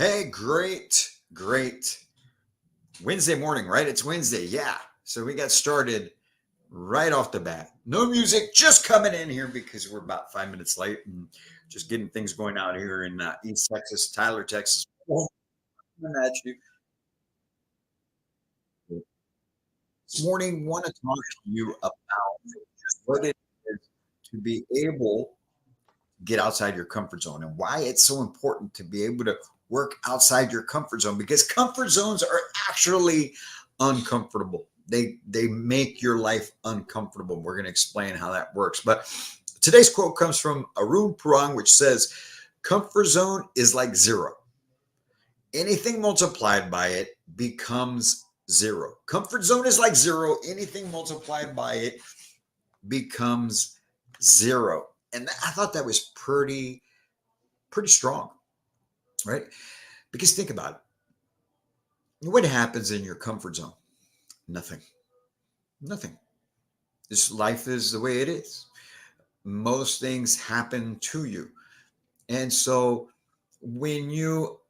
Hey, great Wednesday morning, right? It's Wednesday. Yeah. So we got started right off the bat. No music, just coming in here because we're about 5 minutes late and just getting things going out here in East Texas, Tyler, Texas. Well, coming at you this morning, want to talk to you about what it is to be able to get outside your comfort zone and why it's so important to be able to work outside your comfort zone because comfort zones are actually uncomfortable. They make your life uncomfortable. We're going to explain how that works. But today's quote comes from Arun Purang, which says, "Comfort zone is like zero. Anything multiplied by it becomes zero. Comfort zone is like zero. Anything multiplied by it becomes zero." And I thought that was pretty strong, right? Because think about it. What happens in your comfort zone? Nothing. Nothing. This life is the way it is. Most things happen to you. And so when you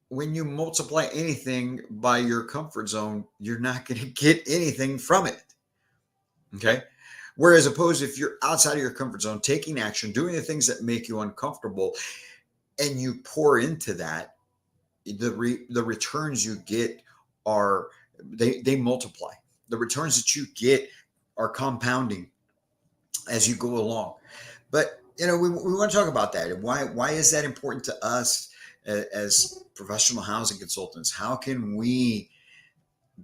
when you multiply anything by your comfort zone, you're not going to get anything from it. Okay? Whereas opposed if you're outside of your comfort zone, taking action, doing the things that make you uncomfortable, and you pour into that, the returns you get are they multiply. The returns that you get are compounding as you go along. But we want to talk about that. And why is that important to us as professional housing consultants? How can we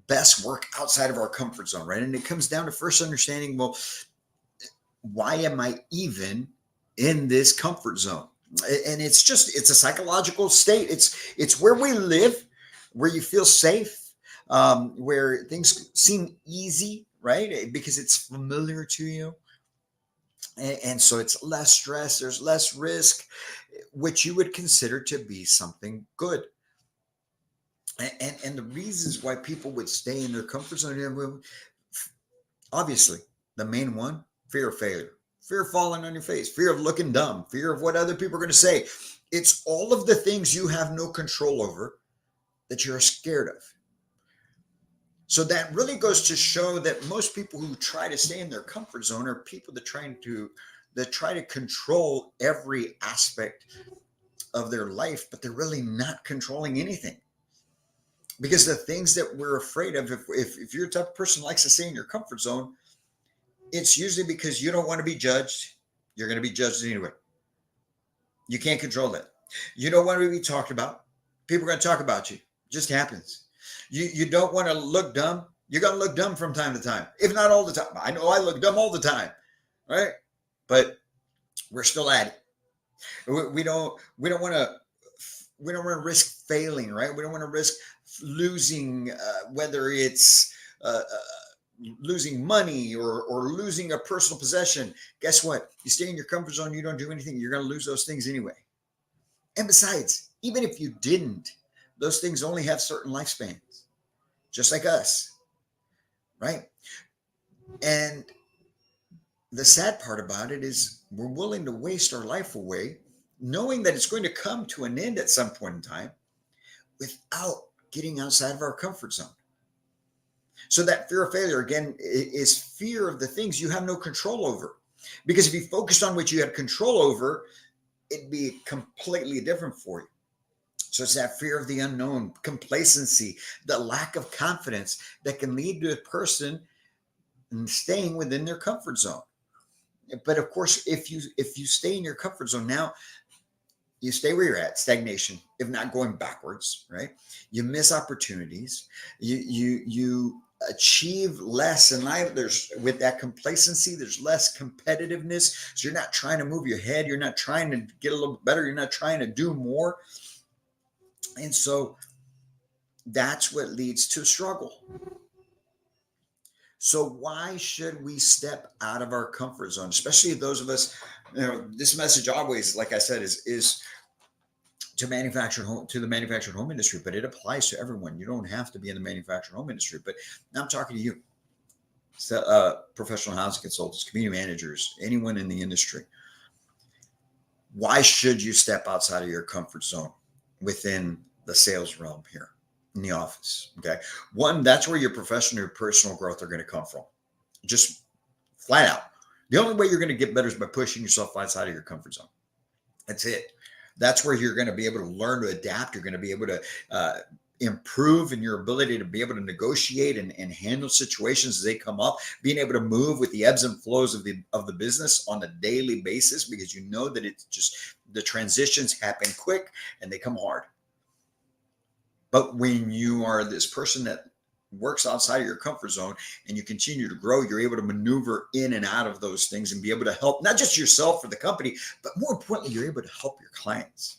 best work outside of our comfort zone, right? And it comes down to first understanding, well, why am I even in this comfort zone? And it's a psychological state. It's where we live, where you feel safe, where things seem easy, right? Because it's familiar to you. And so it's less stress, there's less risk, which you would consider to be something good. And the reasons why people would stay in their comfort zone, obviously, the main one, fear of failure, fear of falling on your face, fear of looking dumb, fear of what other people are going to say. It's all of the things you have no control over that you're scared of. So that really goes to show that most people who try to stay in their comfort zone are people that try to control every aspect of their life, but they're really not controlling anything. Because the things that we're afraid of, if you're a type of person who likes to stay in your comfort zone, it's usually because you don't want to be judged. You're going to be judged anyway. You can't control that. You don't want to be talked about. People are going to talk about you. It just happens. You don't want to look dumb. You're going to look dumb from time to time, if not all the time. I know I look dumb all the time, right? But we're still at it. We don't want to risk failing, right? We don't want to risk losing, whether it's losing money or losing a personal possession. Guess what? You stay in your comfort zone, you don't do anything, you're going to lose those things anyway. And besides, even if you didn't, those things only have certain lifespans, just like us, right? And the sad part about it is we're willing to waste our life away knowing that it's going to come to an end at some point in time without getting outside of our comfort zone. So that fear of failure, again, is fear of the things you have no control over. Because if you focused on what you had control over, it'd be completely different for you. So it's that fear of the unknown, complacency, the lack of confidence that can lead to a person staying within their comfort zone. But of course, if you stay in your comfort zone now, you stay where you're at, stagnation, if not going backwards, right? You miss opportunities. You achieve less in life. There's with that complacency, there's less competitiveness. So you're not trying to move your head. You're not trying to get a little better. You're not trying to do more. And so that's what leads to struggle. So why should we step out of our comfort zone, especially those of us, this message always, like I said, is to the manufactured home industry, but it applies to everyone. You don't have to be in the manufactured home industry, but now I'm talking to you, professional housing consultants, community managers, anyone in the industry. Why should you step outside of your comfort zone within the sales realm here in the office. Okay. One, that's where your professional, your personal growth are going to come from. Just flat out. The only way you're going to get better is by pushing yourself outside of your comfort zone. That's it. That's where you're going to be able to learn to adapt. You're going to be able to improve in your ability to be able to negotiate and handle situations as they come up, being able to move with the ebbs and flows of the business on a daily basis, because you know that it's just the transitions happen quick and they come hard. But when you are this person that works outside of your comfort zone and you continue to grow, you're able to maneuver in and out of those things and be able to help not just yourself or the company, but more importantly, you're able to help your clients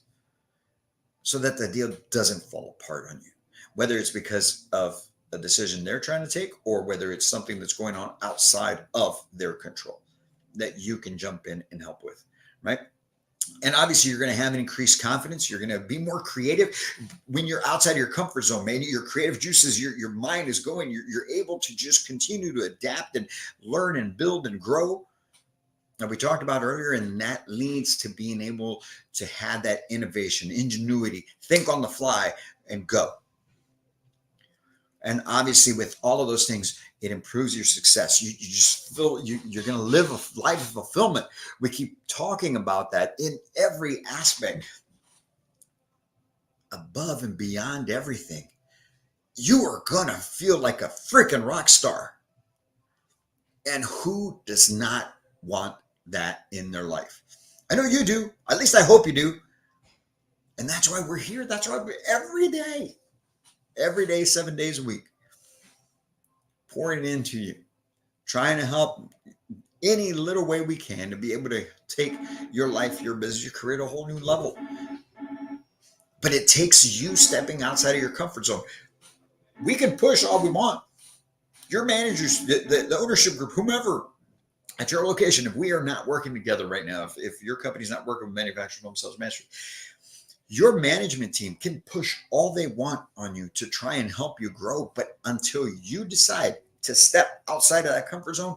so that the deal doesn't fall apart on you, whether it's because of a decision they're trying to take or whether it's something that's going on outside of their control that you can jump in and help with, right? And obviously, you're going to have an increased confidence. You're going to be more creative when you're outside of your comfort zone, man. Your creative juices, your mind is going. You're able to just continue to adapt and learn and build and grow. Now, we talked about earlier, and that leads to being able to have that innovation, ingenuity, think on the fly, and go. And obviously, with all of those things, it improves your success. You just feel you're going to live a life of fulfillment. We keep talking about that in every aspect, above and beyond everything. You are going to feel like a freaking rock star. And who does not want that in their life? I know you do. At least I hope you do. And that's why we're here. That's why we're every day, 7 days a week, pouring into you, trying to help any little way we can to be able to take your life, your business, your career to a whole new level. But it takes you stepping outside of your comfort zone. We can push all we want. Your managers, the ownership group, whomever at your location, if we are not working together right now, if your company's not working with manufacturing home sales mastery, your management team can push all they want on you to try and help you grow. But until you decide to step outside of that comfort zone,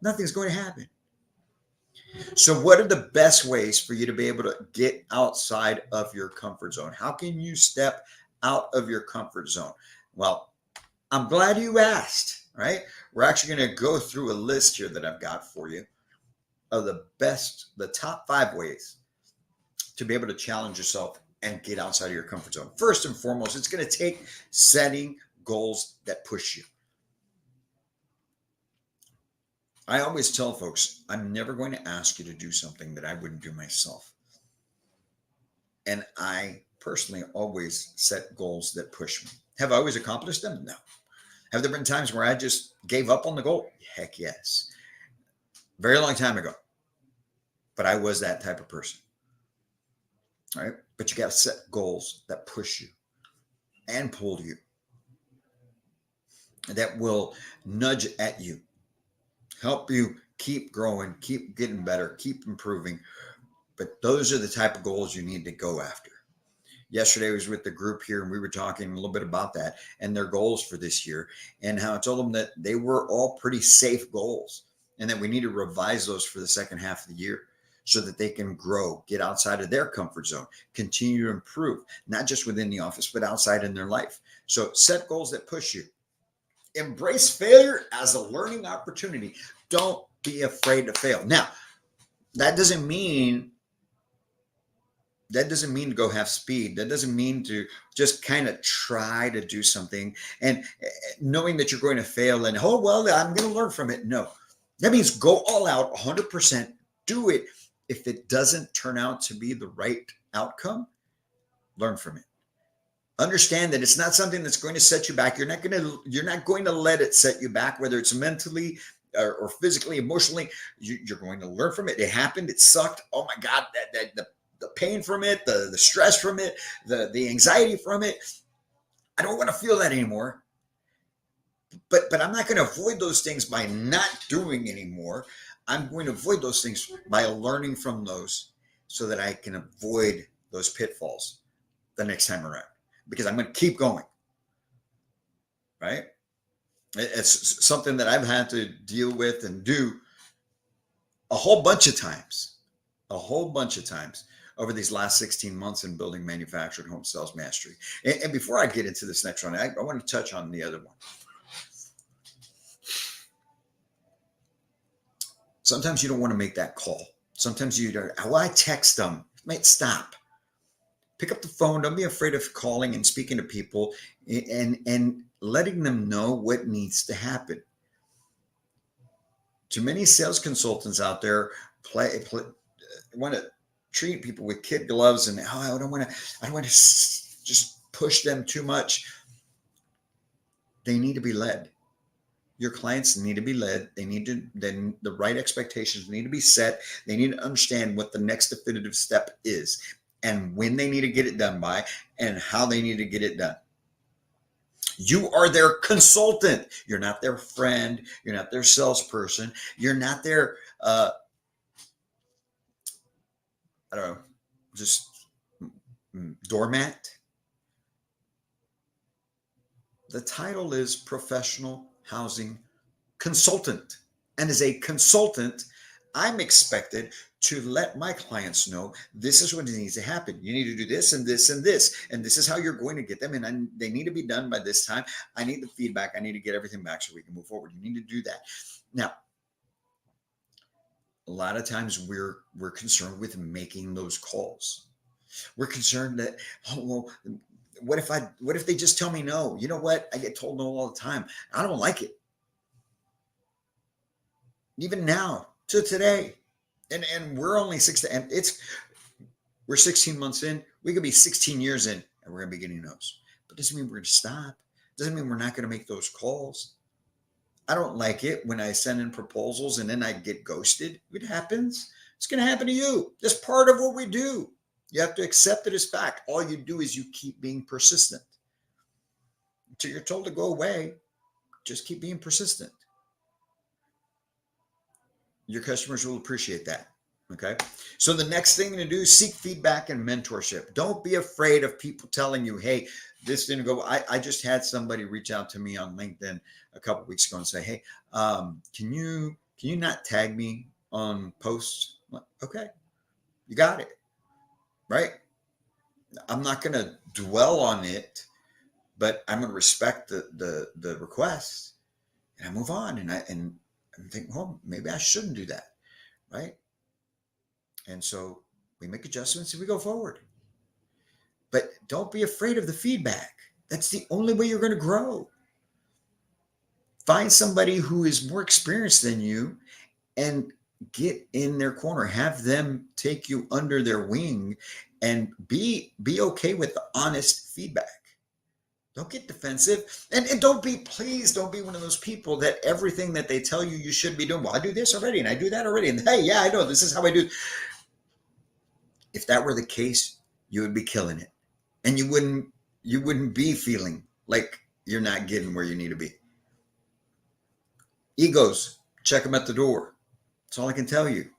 nothing's going to happen. So what are the best ways for you to be able to get outside of your comfort zone? How can you step out of your comfort zone? Well, I'm glad you asked, right? We're actually going to go through a list here that I've got for you of the top 5 ways to be able to challenge yourself and get outside of your comfort zone. First and foremost, it's going to take setting goals that push you. I always tell folks, I'm never going to ask you to do something that I wouldn't do myself. And I personally always set goals that push me. Have I always accomplished them? No. Have there been times where I just gave up on the goal? Heck yes. Very long time ago. But I was that type of person. All right. But you got to set goals that push you and pull you, that will nudge at you, help you keep growing, keep getting better, keep improving. But those are the type of goals you need to go after. Yesterday I was with the group here and we were talking a little bit about that and their goals for this year and how I told them that they were all pretty safe goals and that we need to revise those for the second half of the year so that they can grow, get outside of their comfort zone, continue to improve, not just within the office, but outside in their life. So set goals that push you. Embrace failure as a learning opportunity. Don't be afraid to fail. Now, that doesn't mean to go half speed. That doesn't mean to just kind of try to do something and knowing that you're going to fail and, oh, well, I'm going to learn from it. No, that means go all out 100%. Do it. If it doesn't turn out to be the right outcome, learn from it. Understand that it's not something that's going to set you back. You're not going to let it set you back, whether it's mentally or physically, emotionally. You're going to learn from it. It happened. It sucked. Oh my God, the pain from it, the stress from it, the anxiety from it. I don't want to feel that anymore. But I'm not going to avoid those things by not doing anymore. I'm going to avoid those things by learning from those so that I can avoid those pitfalls the next time around, because I'm going to keep going, right? It's something that I've had to deal with and do a whole bunch of times, over these last 16 months in building manufactured home sales mastery. And before I get into this next one, I want to touch on the other one. Sometimes you don't want to make that call. Sometimes you don't. Well, I text them. Mate, stop. Pick up the phone. Don't be afraid of calling and speaking to people and letting them know what needs to happen. Too many sales consultants out there want to treat people with kid gloves, and I don't want to just push them too much. They need to be led. Your clients need to be led. They need to, then the right expectations need to be set. They need to understand what the next definitive step is and when they need to get it done by and how they need to get it done. You are their consultant. You're not their friend. You're not their salesperson. You're not their, I don't know, just doormat. The title is Professional Housing Consultant. And as a consultant, I'm expected to let my clients know this is what needs to happen. You need to do this and this and this, and this is how you're going to get them. And they need to be done by this time. I need the feedback. I need to get everything back so we can move forward. You need to do that. Now, a lot of times we're concerned with making those calls. We're concerned that, oh, well, what if they just tell me no? You know what? I get told no all the time. I don't like it. Even now to today. And we're only we're 16 months in. We could be 16 years in and we're going to be getting no's. But doesn't mean we're going to stop. Doesn't mean we're not going to make those calls. I don't like it when I send in proposals and then I get ghosted. It happens. It's going to happen to you. That's part of what we do. You have to accept it as fact. All you do is you keep being persistent. Until you're told to go away, just keep being persistent. Your customers will appreciate that. Okay. So the next thing to do is seek feedback and mentorship. Don't be afraid of people telling you, hey, this didn't go. I just had somebody reach out to me on LinkedIn a couple of weeks ago and say, hey, can you not tag me on posts? Okay, you got it. Right. I'm not going to dwell on it, but I'm going to respect the request and I move on. And I think, well, maybe I shouldn't do that. Right. And so we make adjustments and we go forward. But don't be afraid of the feedback. That's the only way you're going to grow. Find somebody who is more experienced than you and get in their corner. Have them take you under their wing and be okay with the honest feedback. Don't get defensive. And please don't be one of those people that everything that they tell you should be doing. Well, I do this already and I do that already. And hey, yeah, I know this is how I do. If that were the case, you would be killing it. And you wouldn't be feeling like you're not getting where you need to be. Egos, check them at the door. That's all I can tell you.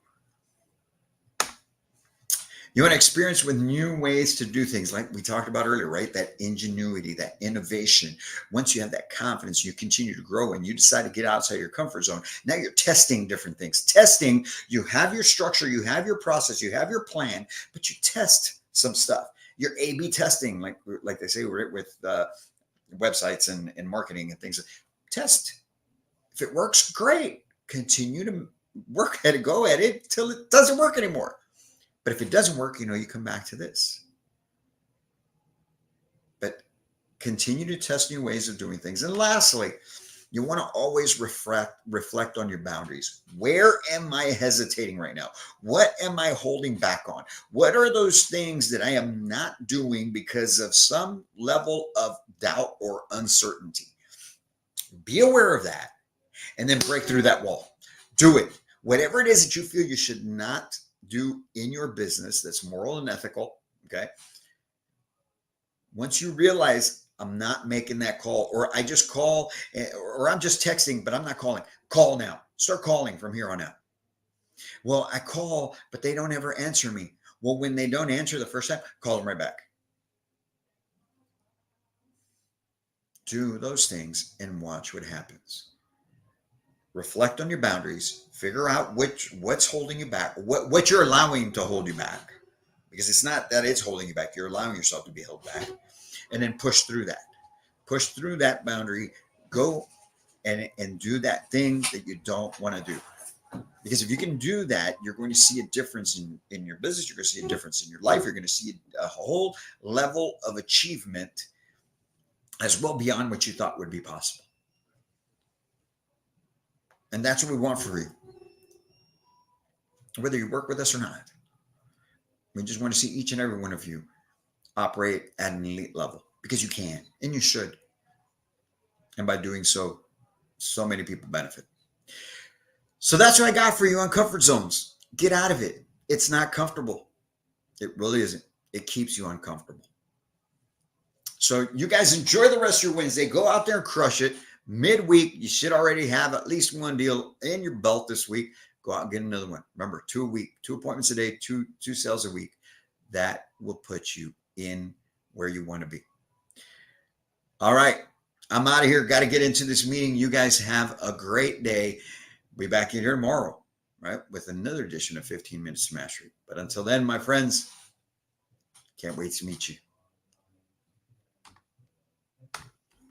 You want to experience with new ways to do things like we talked about earlier, right? That ingenuity, that innovation. Once you have that confidence, you continue to grow and you decide to get outside your comfort zone. Now you're testing different things. Testing, you have your structure, you have your process, you have your plan, but you test some stuff. You're A/B testing, like they say with websites and marketing and things. Test. If it works, great. Continue to work at it, go at it till it doesn't work anymore. But if it doesn't work, you come back to this. But continue to test new ways of doing things. And lastly, you want to always reflect on your boundaries. Where am I hesitating right now? What am I holding back on? What are those things that I am not doing because of some level of doubt or uncertainty? Be aware of that and then break through that wall. Do it. Whatever it is that you feel you should not do in your business that's moral and ethical, okay? Once you realize I'm not making that call, or I just call, or I'm just texting, but I'm not calling. Call now. Start calling from here on out. Well, I call, but they don't ever answer me. Well, when they don't answer the first time, call them right back. Do those things and watch what happens. Reflect on your boundaries. Figure out what's holding you back, what you're allowing to hold you back. because it's not that it's holding you back. You're allowing yourself to be held back. And then push through that. Push through that boundary. Go and do that thing that you don't want to do. Because if you can do that, you're going to see a difference in your business. You're going to see a difference in your life. You're going to see a whole level of achievement as well beyond what you thought would be possible. And that's what we want for you. Whether you work with us or not. We just want to see each and every one of you operate at an elite level, because you can and you should. And by doing so, so many people benefit. So that's what I got for you on comfort zones. Get out of it. It's not comfortable. It really isn't. It keeps you uncomfortable. So you guys enjoy the rest of your Wednesday. Go out there and crush it. Midweek, you should already have at least one deal in your belt this week. Go out and get another one. Remember, 2 a week, 2 appointments a day, two sales a week. That will put you in where you want to be. All right. I'm out of here. Got to get into this meeting. You guys have a great day. We'll be back in here tomorrow, right, with another edition of 15 Minutes to Mastery. But until then, my friends, can't wait to meet you.